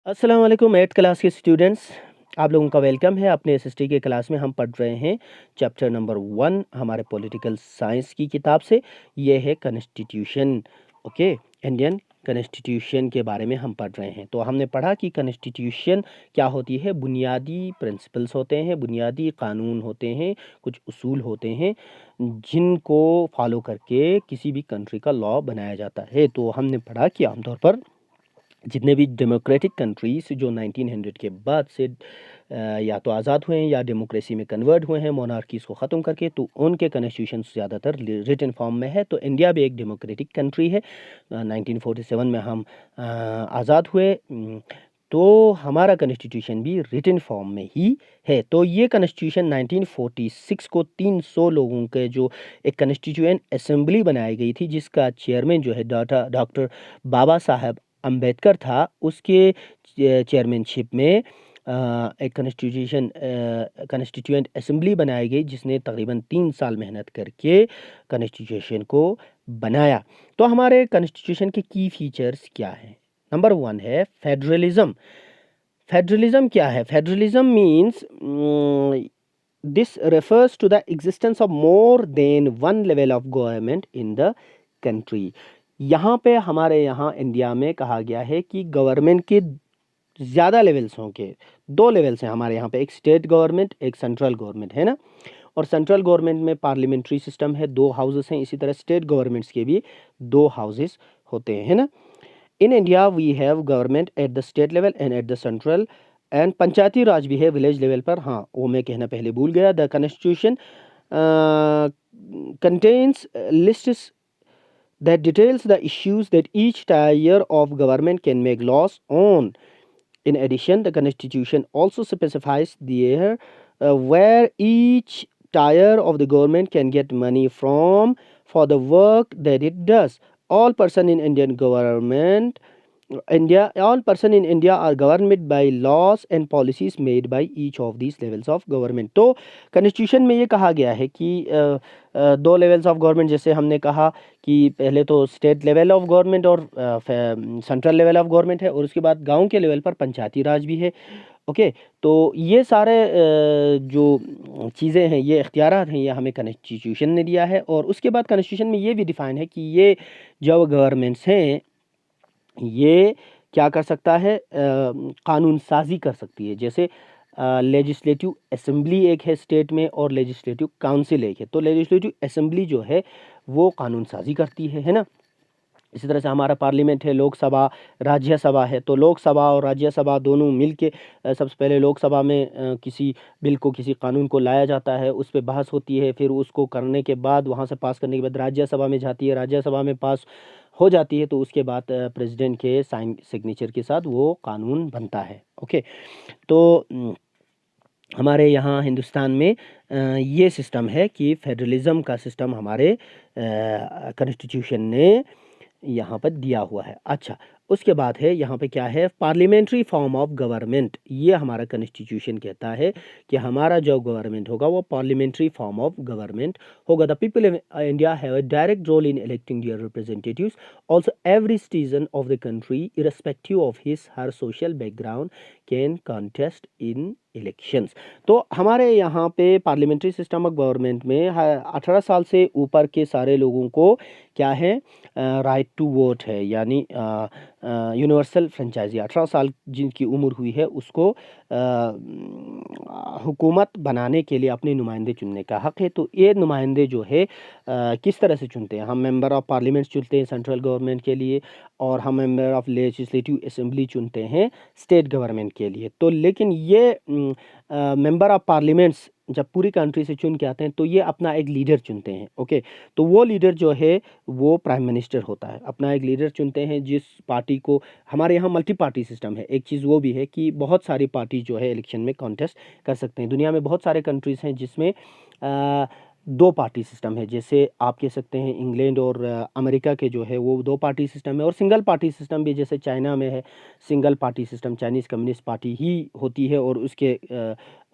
अस्सलाम वालेकुम 8th class के स्टूडेंट्स। आप लोगों का वेलकम है अपने एसएसटी के क्लास में। हम पढ़ रहे हैं चैप्टर नंबर 1 हमारे पॉलिटिकल साइंस की किताब से। ये है कॉन्स्टिट्यूशन। ओके, इंडियन कॉन्स्टिट्यूशन के बारे में हम पढ़ रहे हैं। तो हमने पढ़ा कि कॉन्स्टिट्यूशन क्या होती है। बुनियादी प्रिंसिपल्स होते हैं, बुनियादी कानून होते हैं, कुछ उसूल होते हैं जिनको फॉलो करके किसी भी कंट्री का लॉ बनाया जाता है। तो हमने पढ़ा कि आमतौर पर जितने भी डेमोक्रेटिक कंट्रीज जो 1900 के बाद से या तो आज़ाद हुए हैं या डेमोक्रेसी में कन्वर्ट हुए हैं मोनार्कीज़ को ख़त्म करके, तो उनके कॉन्स्टिट्यूशन ज़्यादातर रिटन फॉर्म में है। तो इंडिया भी एक डेमोक्रेटिक कंट्री है। 1947 में हम आज़ाद हुए, तो हमारा कॉन्स्टिट्यूशन भी रिटन फॉर्म में ही है। तो ये कॉन्स्टिट्यूशन 1946 को 300 लोगों के जो एक कॉन्स्टिट्यूएंट असेंबली बनाई गई थी, जिसका चेयरमैन जो है डॉक्टर बाबा साहब अम्बेडकर था, उसके चेयरमैनशिप में एक कॉन्स्टिट्यूएंट असेंबली बनाई गई, जिसने तकरीबन 3 साल मेहनत करके कॉन्स्टिट्यूशन को बनाया। तो हमारे कॉन्स्टिट्यूशन के की फीचर्स क्या हैं? नंबर 1 है फेडरलिज्म। फेडरलिज्म क्या है? Federalism means this refers to the existence of more than one level of government in the country. यहाँ पे हमारे यहाँ इंडिया में कहा गया है कि गवर्नमेंट के ज़्यादा लेवल्स होंगे। 2 लेवल्स हैं हमारे यहाँ पे, एक स्टेट गवर्नमेंट, एक सेंट्रल गवर्नमेंट, है ना। और सेंट्रल गवर्नमेंट में पार्लियामेंट्री सिस्टम है, 2 हाउसेस हैं। इसी तरह स्टेट गवर्नमेंट्स के भी 2 हाउसेस होते हैं, है ना। In India we have government at the state level and at the central, and Panchayati Raj भी है विलेज लेवल पर। हाँ, वो मैं कहना पहले भूल गया। The constitution contains lists that details the issues that each tier of government can make laws on. In addition, the Constitution also specifies the where each tier of the government can get money from for the work that it does. All person in Indian government all person in India are governed by laws and policies made by each of these levels of government. तो constitution में ये कहा गया है कि 2 levels of government, जैसे हमने कहा कि पहले तो स्टेट लेवल ऑफ गवर्नमेंट और सेंट्रल लेवल ऑफ गवर्नमेंट है, और उसके बाद गांव के लेवल पर पंचायती राज भी है। ओके, तो ये सारे जो चीज़ें हैं, ये इख्तियारात हैं, ये हमें कॉन्स्टिट्यूशन ने दिया है। और उसके बाद कॉन्स्टिट्यूशन में ये भी डिफ़ाइन है कि ये जो गवर्नमेंट्स हैं, ये क्या कर सकता है, कानून साजी कर सकती है। जैसे लेजिस्लेटिव असेंबली एक है स्टेट में, और लेजिस्लेटिव काउंसिल एक है। तो लेजिस्लेटिव असेंबली जो है वो कानून साजी करती है ना। इसी तरह से हमारा पार्लियामेंट है, लोकसभा, राज्यसभा है। तो लोकसभा और राज्यसभा दोनों मिलके सबसे पहले लोकसभा में किसी बिल को, किसी कानून को लाया जाता है, उस पे बहस होती है, फिर उसको करने के बाद, वहाँ से पास करने के बाद राज्यसभा में जाती है, राज्यसभा में पास हो जाती है, तो उसके बाद प्रेसिडेंट के साइन सिग्नेचर के साथ वो कानून बनता है। ओके, तो हमारे यहाँ हिंदुस्तान में ये सिस्टम है कि फेडरलिज्म का सिस्टम हमारे कॉन्स्टिट्यूशन ने यहाँ पर दिया हुआ है। अच्छा, उसके बाद है यहाँ पे क्या है, पार्लियामेंट्री फॉर्म ऑफ गवर्नमेंट। ये हमारा कॉन्स्टिट्यूशन कहता है कि हमारा जो गवर्नमेंट होगा वो पार्लियामेंट्री फॉर्म ऑफ गवर्नमेंट होगा। The people in India have a direct role in electing their representatives. Also every citizen of the country irrespective of his her social background can contest in elections. तो हमारे यहाँ पे parliamentary system of government में 18 साल से ऊपर के सारे लोगों को क्या है, राइट टू वोट है, यानी यूनिवर्सल फ्रेंचाइजी। 18 साल जिनकी उम्र हुई है उसको हुकूमत बनाने के लिए अपने नुमाइंदे चुनने का हक़ है। तो ये नुमाइंदे जो है किस तरह से चुनते हैं? हम मेंबर ऑफ़ पार्लियामेंट चुनते हैं सेंट्रल गवर्नमेंट के लिए, और हम मेंबर ऑफ़ लेजिस्लेटिव असेंबली चुनते हैं स्टेट गवर्नमेंट के लिए। तो लेकिन ये मेंबर ऑफ़ पार्लियामेंट्स जब पूरी कंट्री से चुन के आते हैं, तो ये अपना एक लीडर चुनते हैं। ओके, तो वो लीडर जो है वो प्राइम मिनिस्टर होता है। अपना एक लीडर चुनते हैं जिस पार्टी को, हमारे यहाँ मल्टी पार्टी सिस्टम है। एक चीज़ वो भी है कि बहुत सारी पार्टी जो है इलेक्शन में कॉन्टेस्ट कर सकते हैं। दुनिया में बहुत सारे कंट्रीज़ हैं जिसमें 2 पार्टी सिस्टम है। जैसे आप कह सकते हैं इंग्लैंड और अमेरिका के जो है वो 2 पार्टी सिस्टम है, और सिंगल पार्टी सिस्टम भी जैसे चाइना में है। Single party system, Chinese communist party ही होती है, और उसके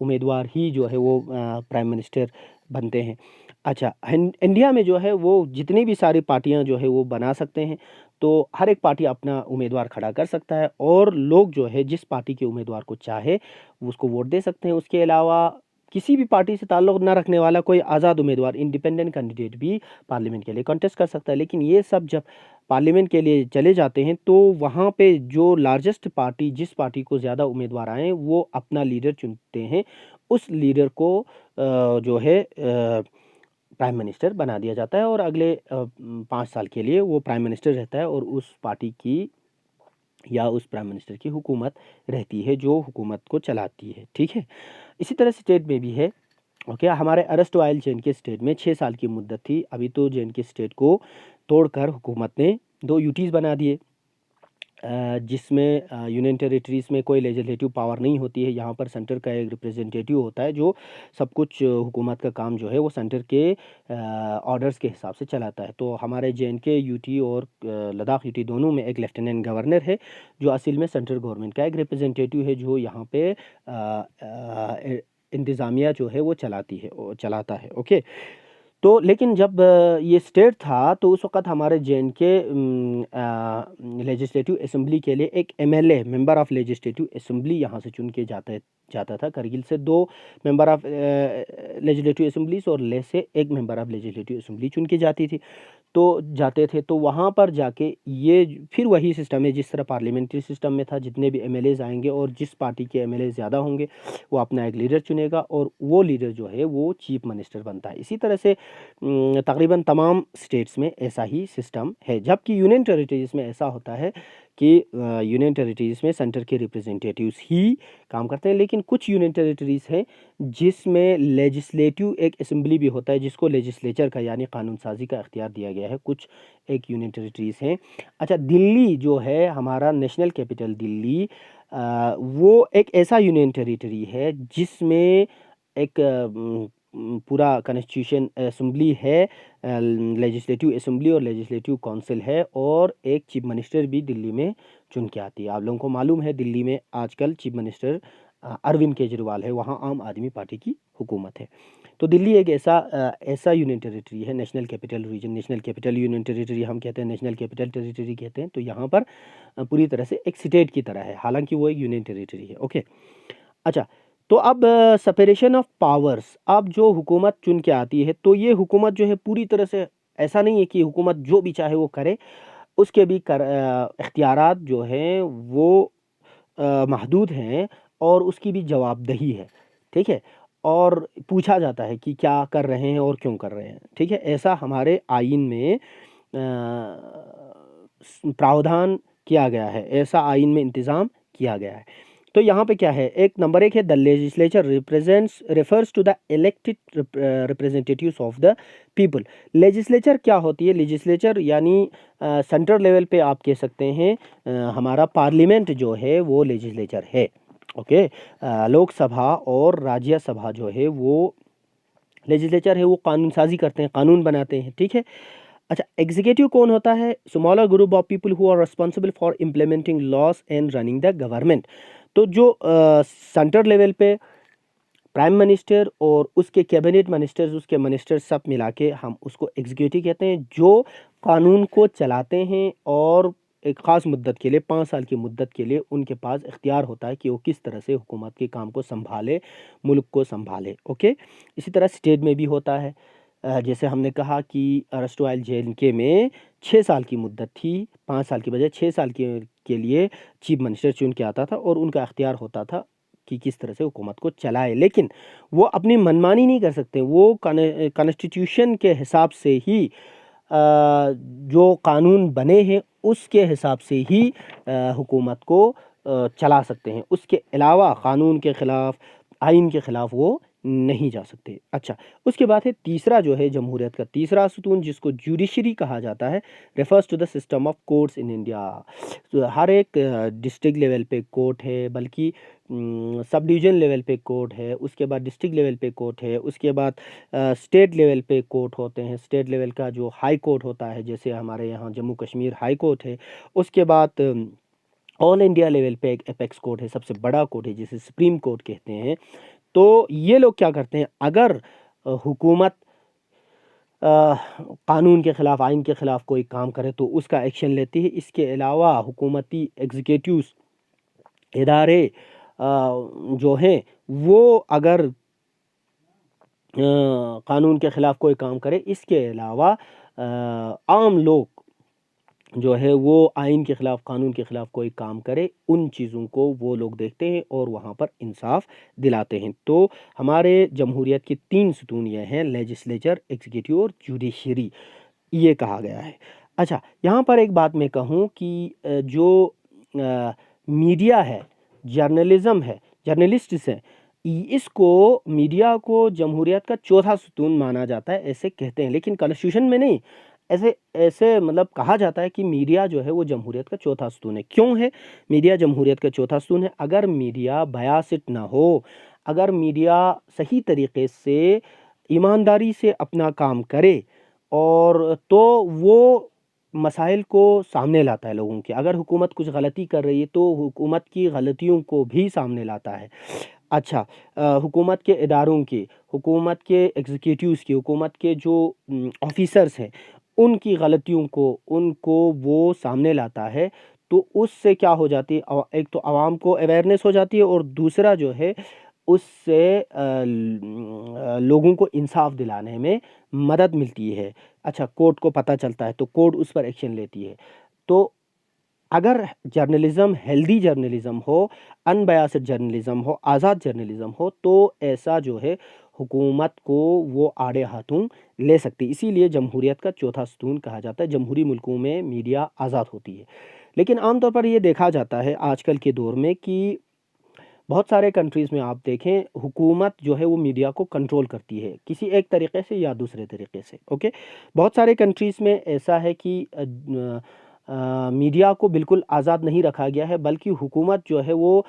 उम्मीदवार ही जो है वो प्राइम मिनिस्टर बनते हैं। अच्छा, इंडिया में जो है वो जितनी भी सारी पार्टियां जो है वो बना सकते हैं। तो हर एक पार्टी अपना उम्मीदवार खड़ा कर सकता है और लोग जो है जिस पार्टी के उम्मीदवार को चाहे उसको वोट दे सकते हैं। उसके अलावा किसी भी पार्टी से ताल्लुक़ ना रखने वाला कोई आज़ाद उम्मीदवार, इंडिपेंडेंट कैंडिडेट भी पार्लियामेंट के लिए कॉन्टेस्ट कर सकता है। लेकिन ये सब जब पार्लियामेंट के लिए चले जाते हैं तो वहाँ पे जो लार्जेस्ट पार्टी, जिस पार्टी को ज़्यादा उम्मीदवार आए, वो अपना लीडर चुनते हैं। उस लीडर को जो है प्राइम मिनिस्टर बना दिया जाता है और अगले 5 साल के लिए वो प्राइम मिनिस्टर रहता है और उस पार्टी की या उस प्राइम मिनिस्टर की हुकूमत रहती है जो हुकूमत को चलाती है। ठीक है, इसी तरह स्टेट में भी है। ओके, हमारे अरेस्ट वाइल जे.एन.के स्टेट में 6 साल की मुद्दत थी। अभी तो जे.एन.के स्टेट को तोड़कर हुकूमत ने 2 यूटीज़ बना दिए, जिसमें यूनियन टेरिटरीज़ में कोई लेजिस्लेटिव पावर नहीं होती है। यहाँ पर सेंटर का एक रिप्रेजेंटेटिव होता है जो सब कुछ हुकूमत का काम जो है वो सेंटर के ऑर्डर्स के हिसाब से चलाता है। तो हमारे जे.एन.के यूटी और लद्दाख यूटी दोनों में एक लेफ्टिनेंट गवर्नर है जो असल में सेंट्रल गवर्नमेंट का एक रिप्रेजेंटेटिव है, जो यहाँ पे इंतज़ामिया जो है वो चलाता है। ओके, तो लेकिन जब ये स्टेट था तो उस वक़्त हमारे जे.एन.के लेजिस्लेटिव असेंबली के लिए एक MLA, member of legislative assembly, यहाँ से चुन के जाता था। करगिल से 2 मेंबर ऑफ लेजिस्लेटिव असेंबलीज़ और लेह से 1 मेंबर ऑफ लेजिस्लेटिव असेंबली चुन के जाते थे। तो वहाँ पर जाके ये फिर वही सिस्टम है जिस तरह पार्लियामेंट्री सिस्टम में था। जितने भी एमएलएज़ आएंगे और जिस पार्टी के एमएलए ज़्यादा होंगे वो अपना एक लीडर चुनेगा और वो लीडर जो है वो चीफ मिनिस्टर बनता है। इसी तरह से तकरीबन तमाम स्टेट्स में ऐसा ही सिस्टम है। जबकि यूनियन टेरिटरीज़ में ऐसा होता है कि यूनियन टेरिटरीज़ में सेंटर के रिप्रेजेंटेटिव्स ही काम करते हैं। लेकिन कुछ यूनियन टेरिटरीज़ हैं जिसमें लेजिस्लेटिव एक असेंबली भी होता है, जिसको लेजिस्लेचर का यानी कानून साजी का इख्तियार दिया गया है। कुछ एक यूनियन टेरिटरीज़ हैं। अच्छा, दिल्ली जो है हमारा नेशनल कैपिटल दिल्ली, वो एक ऐसा यूनियन टेरिटरी है जिसमें एक पूरा कॉन्स्टिट्यूशन असेंबली है, लेजिस्लेटिव असेंबली और लेजिस्लेटिव काउंसिल है और एक चीफ मिनिस्टर भी दिल्ली में चुन के आती है। आप लोगों को मालूम है दिल्ली में आजकल चीफ मिनिस्टर अरविंद केजरीवाल है, वहाँ आम आदमी पार्टी की हुकूमत है। तो दिल्ली एक ऐसा यूनियन टेरिटरी है, national capital region, national capital union territory हम कहते हैं, नेशनल कैपिटल टेरिटरी कहते हैं। तो यहाँ पर पूरी तरह से एक स्टेट की तरह है, हालांकि वो एक यूनियन टेरिटरी है। ओके, अच्छा, तो अब सेपरेशन ऑफ पावर्स, अब जो हुकूमत चुन के आती है तो ये हुकूमत जो है पूरी तरह से ऐसा नहीं है कि हुकूमत जो भी चाहे वो करे। उसके भी इख्तियारात जो हैं वो महदूद हैं और उसकी भी जवाबदेही है। ठीक है, और पूछा जाता है कि क्या कर रहे हैं और क्यों कर रहे हैं। ठीक है, ऐसा हमारे आइन में प्रावधान किया गया है, ऐसा आइन में इंतज़ाम किया गया है। तो यहाँ पे क्या है, एक नंबर 1 है the legislature refers to the elected representatives of the people. Legislature क्या होती है? लेजिस्लेचर यानी सेंट्रल लेवल पे आप कह सकते हैं हमारा पार्लियामेंट जो है वो लेजिस्लेचर है। ओके, लोकसभा और राज्यसभा जो है वो लेजिस्लेचर है, वो कानून साजी करते हैं, कानून बनाते हैं। ठीक है, अच्छा, एग्जीक्यूटिव कौन होता है? Smaller group of people who are responsible for implementing laws and running the government. तो जो सेंटर लेवल पे प्राइम मिनिस्टर और उसके कैबिनेट मिनिस्टर्स, उसके मिनिस्टर्स सब मिला के हम उसको एग्जीक्यूटिव कहते हैं, जो कानून को चलाते हैं और एक ख़ास मुद्दत के लिए, 5 साल की मुद्दत के लिए उनके पास इख्तियार होता है कि वो किस तरह से हुकूमत के काम को संभाले, मुल्क को संभाले। ओके, इसी तरह स्टेट में भी होता है। जैसे हमने कहा कि अरेस्ट वाइल जे.एन.के में 6 साल की मुद्दत थी, 5 साल की बजाय 6 साल के लिए चीफ मिनिस्टर चुन के आता था और उनका इख्तियार होता था कि किस तरह से हुकूमत को चलाए। लेकिन वो अपनी मनमानी नहीं कर सकते, वो कॉन्स्टिट्यूशन के हिसाब से ही जो कानून बने हैं उसके हिसाब से ही हुकूमत को चला सकते हैं। उसके अलावा कानून के ख़िलाफ़, आइन के ख़िलाफ़ वो नहीं जा सकते। अच्छा, उसके बाद है तीसरा जो है जमहूरियत का तीसरा सुतून, जिसको जुडिशरी कहा जाता है, refers to the system of courts in India. तो हर एक डिस्ट्रिक्ट लेवल पे कोर्ट है, बल्कि सब डिवीज़न लेवल पे कोर्ट है, उसके बाद डिस्ट्रिक्ट लेवल पे कोर्ट है, उसके बाद स्टेट लेवल पे कोर्ट होते हैं। स्टेट लेवल का जो हाई कोर्ट होता है, जैसे हमारे यहाँ जम्मू कश्मीर हाई कोर्ट है। उसके बाद ऑल इंडिया लेवल पे एक एपेक्स कोर्ट है, सबसे बड़ा कोर्ट है, जिसे सुप्रीम कोर्ट कहते हैं। तो ये लोग क्या करते हैं, अगर हुकूमत कानून के ख़िलाफ़, आइन के ख़िलाफ़ कोई काम करे तो उसका एक्शन लेती है। इसके अलावा हुकूमती एग्जीक्यूटिव्स इदारे जो हैं वो अगर कानून के ख़िलाफ़ कोई काम करे, इसके अलावा आम लोग जो है वो आइन के ख़िलाफ़, कानून के ख़िलाफ़ कोई काम करे, उन चीज़ों को वो लोग देखते हैं और वहाँ पर इंसाफ़ दिलाते हैं। तो हमारे जमहूरियत की 3 सुतून ये हैं, लेजिस्लेचर, एग्ज़ीक्यूटिव और जुडिशरी, ये कहा गया है। अच्छा, यहाँ पर एक बात मैं कहूँ कि जो मीडिया है, जर्नलिज़्म है, जर्नलिस्ट्स हैं, इसको, मीडिया को जमहूरियत का चौथा सुतून माना जाता है, ऐसे कहते हैं। लेकिन कॉन्स्टिट्यूशन में नहीं, ऐसे ऐसे मतलब कहा जाता है कि मीडिया जो है वो जमहूरियत का चौथा सुतून है। क्यों है मीडिया जमहूरियत का चौथा सुतून है? अगर मीडिया बायस्ड ना हो, अगर मीडिया सही तरीके से, ईमानदारी से अपना काम करे, और तो वो मसाइल को सामने लाता है लोगों के। अगर हुकूमत कुछ गलती कर रही है तो हुकूमत की गलतियों को भी सामने लाता है। अच्छा, हुकूमत के इदारों की, हुकूमत के एग्जीक्यूटिव्स की, हुकूमत के जो ऑफिसर्स हैं, उनकी गलतियों को, उनको वो सामने लाता है। तो उससे क्या हो जाती है, एक तो आवाम को अवेयरनेस हो जाती है, और दूसरा जो है उससे लोगों को इंसाफ दिलाने में मदद मिलती है। अच्छा, कोर्ट को पता चलता है तो कोर्ट उस पर एक्शन लेती है। तो अगर जर्नलिज़्म हेल्दी जर्नलिज़्म हो, अनबायस्ड जर्नलिज़्म हो, आज़ाद जर्नलिज़्म हो, तो ऐसा जो है हुकूमत को वो आड़े हाथों ले सकती है। इसीलिए जमहूरियत का चौथा सुतून कहा जाता है। जमहूरी मुल्कों में मीडिया आज़ाद होती है। लेकिन आम तौर पर ये देखा जाता है आजकल के दौर में कि बहुत सारे कंट्रीज़ में आप देखें, हुकूमत जो है वो मीडिया को कंट्रोल करती है, किसी एक तरीके से या दूसरे तरीके से, ओके? बहुत सारे कंट्रीज़ में ऐसा है कि मीडिया को बिल्कुल आज़ाद नहीं रखा गया है, बल्कि हुकूमत जो है वो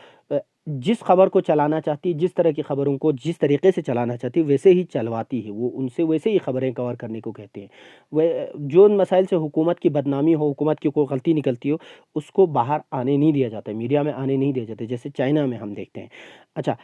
जिस खबर को चलाना चाहती है, जिस तरह की खबरों को जिस तरीके से चलाना चाहती है, वैसे ही चलवाती है। वो उनसे वैसे ही खबरें कवर करने को कहते हैं। वे जो उन मसाइल से हुकूमत की बदनामी हो, हुकूमत की कोई गलती निकलती हो, उसको बाहर आने नहीं दिया जाता है, मीडिया में आने नहीं दिया जाता है, जैसे चाइना में हम देखते हैं। अच्छा,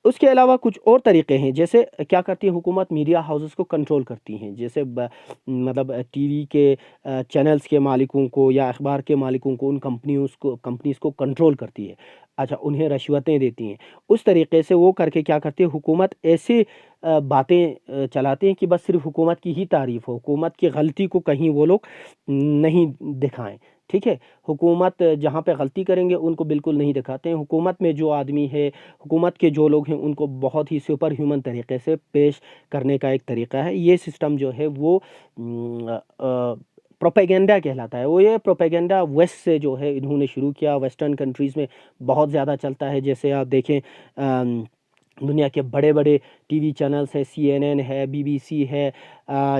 उसके अलावा कुछ और तरीके हैं, जैसे क्या करती है हुकूमत, मीडिया हाउसेस को कंट्रोल करती हैं। जैसे मतलब टीवी के चैनल्स के मालिकों को या अखबार के मालिकों को, उन कंपनीज़ को कंट्रोल करती है। अच्छा, उन्हें रिश्वतें देती हैं। उस तरीके से वो करके क्या करती है हुकूमत, ऐसे बातें चलाते हैं कि बस सिर्फ़ हुकूमत की ही तारीफ़ हो, हुकूमत की गलती को कहीं वो लोग नहीं दिखाएँ। ठीक है? हुकूमत जहाँ पे गलती करेंगे उनको बिल्कुल नहीं दिखाते हैं। हुकूमत में जो आदमी है, हुकूमत के जो लोग हैं, उनको बहुत ही सुपर ह्यूमन तरीके से पेश करने का एक तरीका है। ये सिस्टम जो है वो प्रोपेगेंडा कहलाता है। वो ये प्रोपेगेंडा वेस्ट से जो है इन्होंने शुरू किया, वेस्टर्न कंट्रीज़ में बहुत ज़्यादा चलता है। जैसे आप देखें, दुनिया के बड़े-बड़े टीवी चैनल्स हैं, सीएनएन है, बीबीसी है,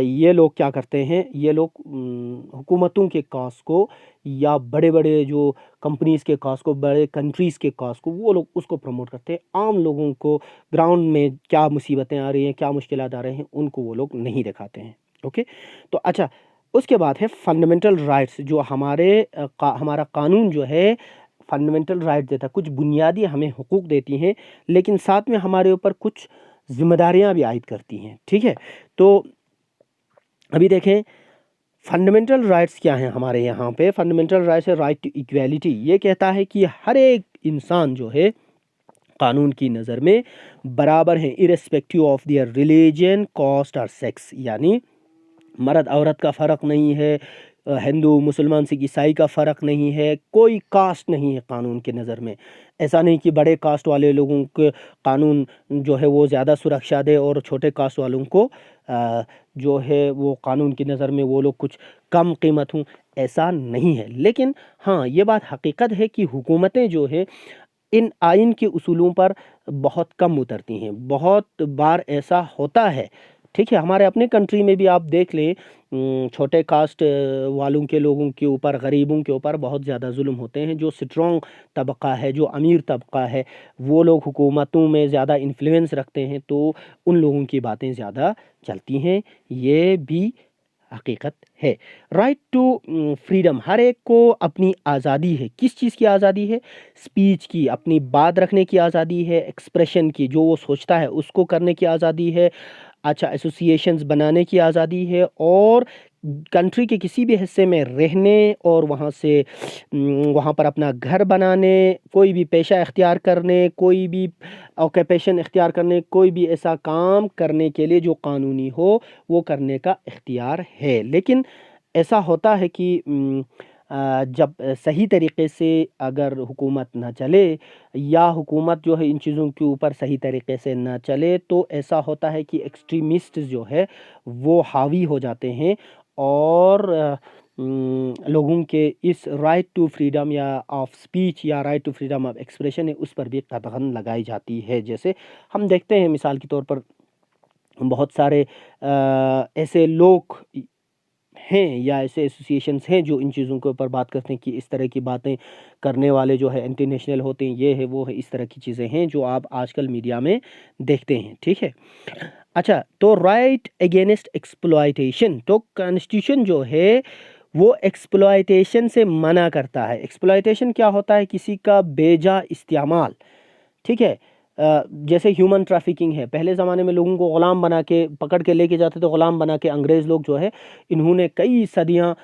ये लोग क्या करते हैं, ये लोग हुकूमतों के कॉज़ को या बड़े-बड़े जो कंपनीज़ के कॉज़ को, बड़े कंट्रीज़ के कॉज़ को, वो लोग उसको प्रमोट करते हैं। आम लोगों को ग्राउंड में क्या मुसीबतें आ रही हैं, क्या मुश्किलात आ रहे हैं, उनको वो लोग नहीं दिखाते हैं। ओके? तो अच्छा, उसके बाद है फंडामेंटल राइट्स, जो हमारा कानून जो है फंडामेंटल राइट देता है, कुछ बुनियादी हमें हुकूक देती हैं, लेकिन साथ में हमारे ऊपर कुछ ज़िम्मेदारियाँ भी आयद करती हैं। ठीक है? तो अभी देखें, फंडामेंटल राइट्स क्या हैं हमारे यहाँ पे? फंडामेंटल राइट्स है राइट टू इक्वालिटी। ये कहता है कि हर एक इंसान जो है कानून की नज़र में बराबर हैं, irrespective of their religion, caste और सेक्स। यानी मर्द औरत का फ़र्क नहीं है, हिंदू मुसलमान सिख ईसाई का फ़र्क नहीं है, कोई कास्ट नहीं है कानून की नज़र में। ऐसा नहीं कि बड़े कास्ट वाले लोगों के कानून जो है वो ज़्यादा सुरक्षा दे और छोटे कास्ट वालों को जो है वो कानून की नज़र में वो लोग कुछ कम कीमत हों, ऐसा नहीं है। लेकिन हाँ, ये बात हकीकत है कि हुकूमतें जो है इन आइन के उसूलों पर बहुत कम उतरती हैं। बहुत बार ऐसा होता है, ठीक है? हमारे अपने कंट्री में भी आप देख लें, छोटे कास्ट वालों के लोगों के ऊपर, गरीबों के ऊपर बहुत ज़्यादा जुल्म होते हैं। जो स्ट्रॉन्ग तबका है, जो अमीर तबका है, वो लोग हुकूमतों में ज़्यादा इन्फ्लुएंस रखते हैं, तो उन लोगों की बातें ज़्यादा चलती हैं। ये भी हकीकत है। राइट टू फ्रीडम, हर एक को अपनी आज़ादी है। किस चीज़ की आज़ादी है? स्पीच की, अपनी बात रखने की आज़ादी है, एक्सप्रेशन की, जो वो सोचता है उसको करने की आज़ादी है, अच्छा, एसोसिएशंस बनाने की आज़ादी है, और कंट्री के किसी भी हिस्से में रहने और वहाँ से वहाँ पर अपना घर बनाने, कोई भी पेशा इख्तियार करने, कोई भी ऑक्यूपेशन इख्तियार करने, कोई भी ऐसा काम करने के लिए जो कानूनी हो, वो करने का इख्तियार है। लेकिन ऐसा होता है कि जब सही तरीके से अगर हुकूमत ना चले, या हुकूमत जो है इन चीज़ों के ऊपर सही तरीके से ना चले, तो ऐसा होता है कि एक्सट्रीमिस्ट जो है वो हावी हो जाते हैं, और लोगों के इस राइट टू फ्रीडम या ऑफ स्पीच या right to freedom of expression है, उस पर भी कतगन लगाई जाती है। जैसे हम देखते हैं मिसाल के तौर पर बहुत सारे ऐसे लोग हैं या ऐसे एसोसिएशंस हैं जो इन चीज़ों के ऊपर बात करते हैं कि इस तरह की बातें करने वाले जो है एंटी नेशनल होते हैं, ये है वो है, इस तरह की चीज़ें हैं जो आप आजकल मीडिया में देखते हैं, ठीक है। अच्छा, तो राइट अगेंस्ट एक्सप्लॉयटेशन, तो कॉन्स्टिट्यूशन जो है वो एक्सप्लॉयटेशन से मना करता है। एक्सप्लॉयटेशन क्या होता है? किसी का बेजा इस्तेमाल, ठीक है। जैसे ह्यूमन ट्रैफिकिंग है, पहले ज़माने में लोगों को ग़ुलाम बना के पकड़ के लेके जाते थे, ग़ुलाम बना के अंग्रेज़ लोग जो है, इन्होंने कई सदियाँ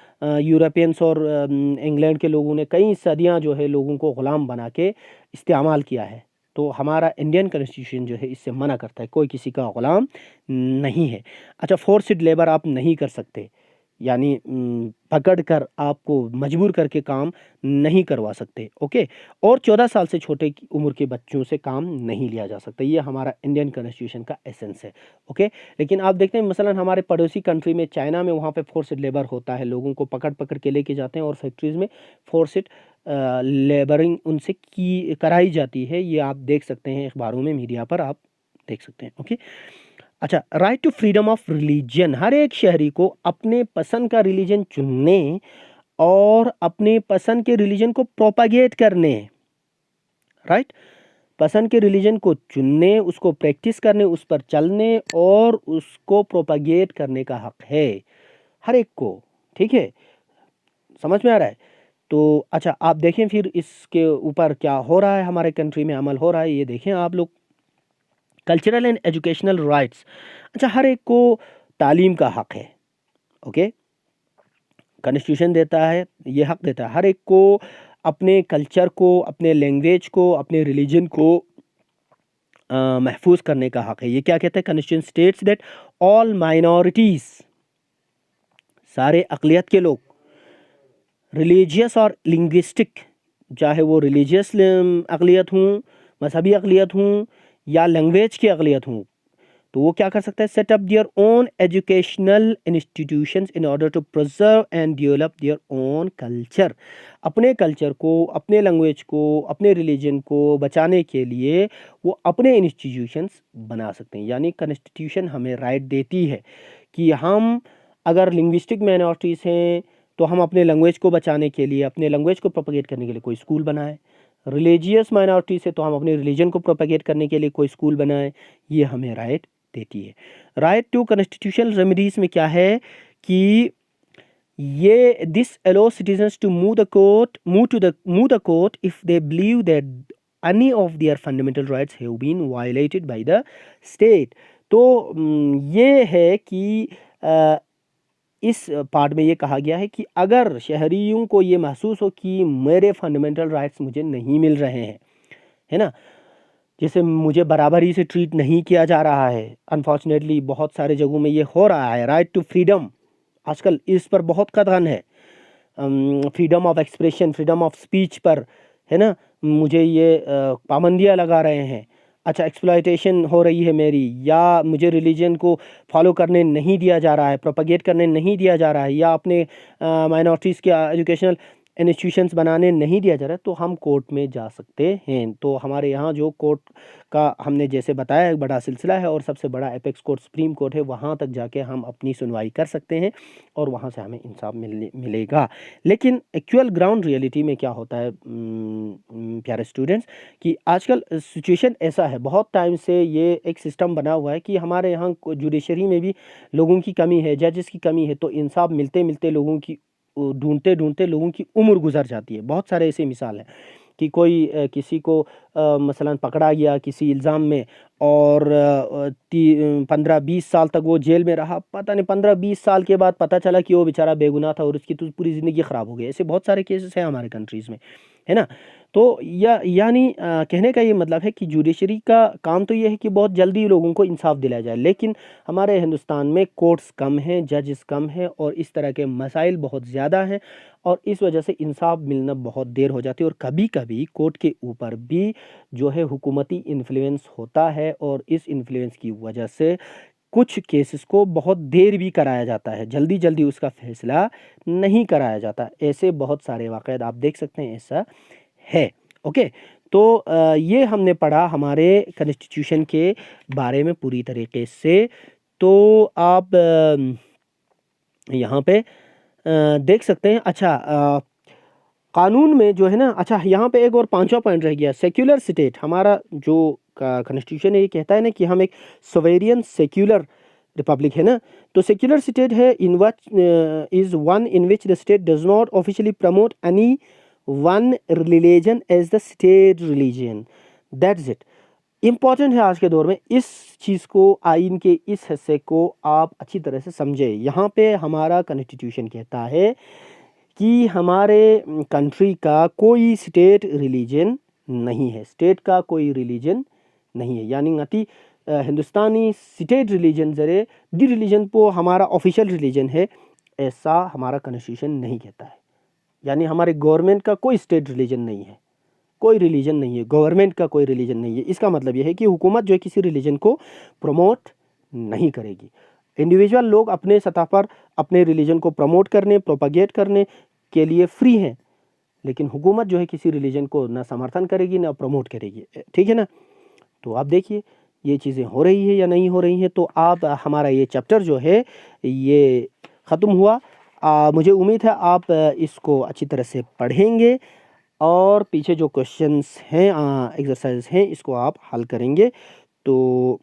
यूरोपियंस और इंग्लैंड के लोगों ने कई सदियाँ जो है लोगों को ग़ुलाम बना के इस्तेमाल किया है। तो हमारा इंडियन कॉन्स्टिट्यूशन जो है इससे मना करता है, कोई किसी का ग़ुलाम नहीं है। अच्छा, फोर्स्ड लेबर आप नहीं कर सकते, यानी पकड़ कर आपको मजबूर करके काम नहीं करवा सकते, ओके। और 14 साल से छोटे की उम्र के बच्चों से काम नहीं लिया जा सकता, ये हमारा इंडियन कॉन्स्टिट्यूशन का एसेंस है, ओके। लेकिन आप देखते हैं मसलन हमारे पड़ोसी कंट्री में, चाइना में, वहाँ पे फोर्स्ड लेबर होता है, लोगों को पकड़ पकड़ के लेके जाते हैं और फैक्ट्रीज़ में फोर्स्ड लेबरिंग उनसे की कराई जाती है। ये आप देख सकते हैं अखबारों में, मीडिया पर आप देख सकते हैं, ओके। अच्छा, right to freedom of religion, हर एक शहरी को अपने पसंद का रिलीजन चुनने और अपने पसंद के रिलीजन को प्रोपागेट करने, राइट, पसंद के रिलीजन को चुनने, उसको प्रैक्टिस करने, उस पर चलने और उसको प्रोपागेट करने का हक है हर एक को, ठीक है। समझ में आ रहा है? तो अच्छा, आप देखें फिर इसके ऊपर क्या हो रहा है, हमारे कंट्री में अमल हो रहा है, ये देखें आप लोग। कल्चरल एंड एजुकेशनल राइट्स, अच्छा, हर एक को तालीम का हक है, ओके। कॉन्स्टिट्यूशन देता है, ये हक देता है हर एक को अपने कल्चर को, अपने लैंग्वेज को, अपने रिलीजन को महफूज करने का हक है। ये क्या कहता है? Constitution states that all minorities, सारे अक़लियत के लोग, रिलीजियस और लिंग्विस्टिक, चाहे वो रिलीजियस अक़लियत हूँ, मजहबी अक़लियत हूँ, या लैंग्वेज की अक़लियत हूँ, तो वो क्या कर सकता है? Set up their own educational institutions in order to preserve and develop their own culture, अपने कल्चर को, अपने लैंग्वेज को, अपने रिलीजन को बचाने के लिए वो अपने इंस्टीट्यूशंस बना सकते हैं। यानी कॉन्स्टिट्यूशन हमें राइट देती है कि हम अगर लिंग्विस्टिक माइनॉरिटीज़ हैं तो हम अपने लैंग्वेज को बचाने के लिए, अपने लैंग्वेज को प्रोपेगेट करने के लिए कोई स्कूल बनाएं। रिलीजियस माइनॉरिटी से तो हम अपने रिलीजन को प्रोपेगेट करने के लिए कोई स्कूल बनाएं। ये हमें राइट देती है। राइट टू कॉन्स्टिट्यूशनल रेमेडीज में क्या है कि ये this allow citizens to move the court if they believe that any of their fundamental rights have been violated by the state। तो ये है कि इस पार्ट में ये कहा गया है कि अगर शहरियों को ये महसूस हो कि मेरे फंडामेंटल राइट्स मुझे नहीं मिल रहे हैं, है ना, जैसे मुझे बराबरी से ट्रीट नहीं किया जा रहा है, अनफॉर्चुनेटली बहुत सारे जगहों में ये हो रहा है। राइट टू फ्रीडम, आजकल इस पर बहुत कदगन है, freedom of expression, freedom of speech पर, है ना, मुझे ये पाबंदियाँ लगा रहे हैं। अच्छा, एक्सप्लॉयटेशन हो रही है मेरी, या मुझे रिलीजन को फॉलो करने नहीं दिया जा रहा है, प्रोपेगेट करने नहीं दिया जा रहा है, या अपने माइनॉरिटीज़ के एजुकेशनल इंस्टीट्यूशंस बनाने नहीं दिया जा रहा है, तो हम कोर्ट में जा सकते हैं। तो हमारे यहाँ जो कोर्ट का हमने जैसे बताया एक बड़ा सिलसिला है, और सबसे बड़ा एपेक्स कोर्ट सुप्रीम कोर्ट है, वहाँ तक जाके हम अपनी सुनवाई कर सकते हैं और वहाँ से हमें इंसाफ मिलेगा। लेकिन एक्चुअल ग्राउंड रियलिटी में क्या होता है प्यारे स्टूडेंट्स, कि आजकल सिचुएशन ऐसा है, बहुत टाइम से ये एक सिस्टम बना हुआ है कि हमारे यहाँ जुडिशरी में भी लोगों की कमी है, जजेस की कमी है, तो इंसाफ मिलते मिलते लोगों की ढूंढते ढूंढते लोगों की उम्र गुजर जाती है। बहुत सारे ऐसे मिसाल हैं। कि कोई किसी को मसलन पकड़ा गया किसी इल्ज़ाम में और 15-20 साल तक वो जेल में रहा, पता नहीं 15-20 साल के बाद पता चला कि वो बेचारा बेगुनाह था और उसकी तो पूरी ज़िंदगी ख़राब हो गई। ऐसे बहुत सारे केसेस हैं हमारे कंट्रीज़ में, है ना? तो यानी कहने का ये मतलब है कि जुडिशरी का काम तो ये है कि बहुत जल्दी लोगों को इंसाफ दिलाया जाए, लेकिन हमारे हिंदुस्तान में कोर्ट्स कम हैं, जजेस कम हैं और इस तरह के मसाइल बहुत ज़्यादा हैं और इस वजह से इंसाफ मिलना बहुत देर हो जाती है और कभी-कभी कोर्ट के ऊपर भी जो है हुकूमती इन्फ्लुएंस होता है और इस इन्फ्लुएंस की वजह से कुछ केसेस को बहुत देर भी कराया जाता है, जल्दी-जल्दी उसका फैसला नहीं कराया जाता। ऐसे बहुत सारे वाक़यात आप देख सकते हैं, ऐसा है। ओके, तो ये हमने पढ़ा हमारे कॉन्स्टिट्यूशन के बारे में पूरी तरीके से। तो आप यहाँ पे देख सकते हैं। अच्छा, कानून में जो है ना, अच्छा यहाँ पे एक और पांचवा पॉइंट रह गया, सेक्युलर स्टेट। हमारा जो कॉन्स्टिट्यूशन है ये कहता है ना कि हम एक सोवेरियन सेक्युलर रिपब्लिक है ना। तो सेक्युलर स्टेट है in which is one in which the state does not officially promote any one religion as the state religion, that's it. Important है आज के दौर में इस चीज़ को, आइन के इस हिस्से को आप अच्छी तरह से समझें। यहाँ पे हमारा कॉन्स्टिट्यूशन कहता है कि हमारे कंट्री का कोई स्टेट रिलीजन नहीं है, स्टेट का कोई रिलीजन नहीं है, यानी अति हिंदुस्तानी स्टेट रिलीजन जरे दी रिलीजन को हमारा ऑफिशियल रिलीजन है, ऐसा हमारा कॉन्स्टिट्यूशन नहीं कहता है। यानी हमारे गवर्नमेंट का कोई स्टेट रिलीजन नहीं है, कोई रिलीजन नहीं है, गवर्नमेंट का कोई रिलीजन नहीं है। इसका मतलब यह है कि हुकूमत जो है किसी रिलीजन को प्रमोट नहीं करेगी। इंडिविजुअल लोग अपने सतह पर अपने रिलीजन को प्रमोट करने, प्रोपागेट करने के लिए फ्री हैं, लेकिन हुकूमत जो है किसी रिलीजन को ना समर्थन करेगी ना प्रमोट करेगी, ठीक है ना। तो आप देखिए ये चीज़ें हो रही है या नहीं हो रही हैं। तो आप हमारा ये चैप्टर जो है ये ख़त्म हुआ। मुझे उम्मीद है आप इसको अच्छी तरह से पढ़ेंगे और पीछे जो क्वेश्चंस हैं, एक्सरसाइज हैं, इसको आप हल करेंगे। तो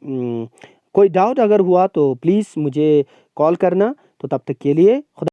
कोई डाउट अगर हुआ तो प्लीज़ मुझे कॉल करना। तो तब तक के लिए खुदा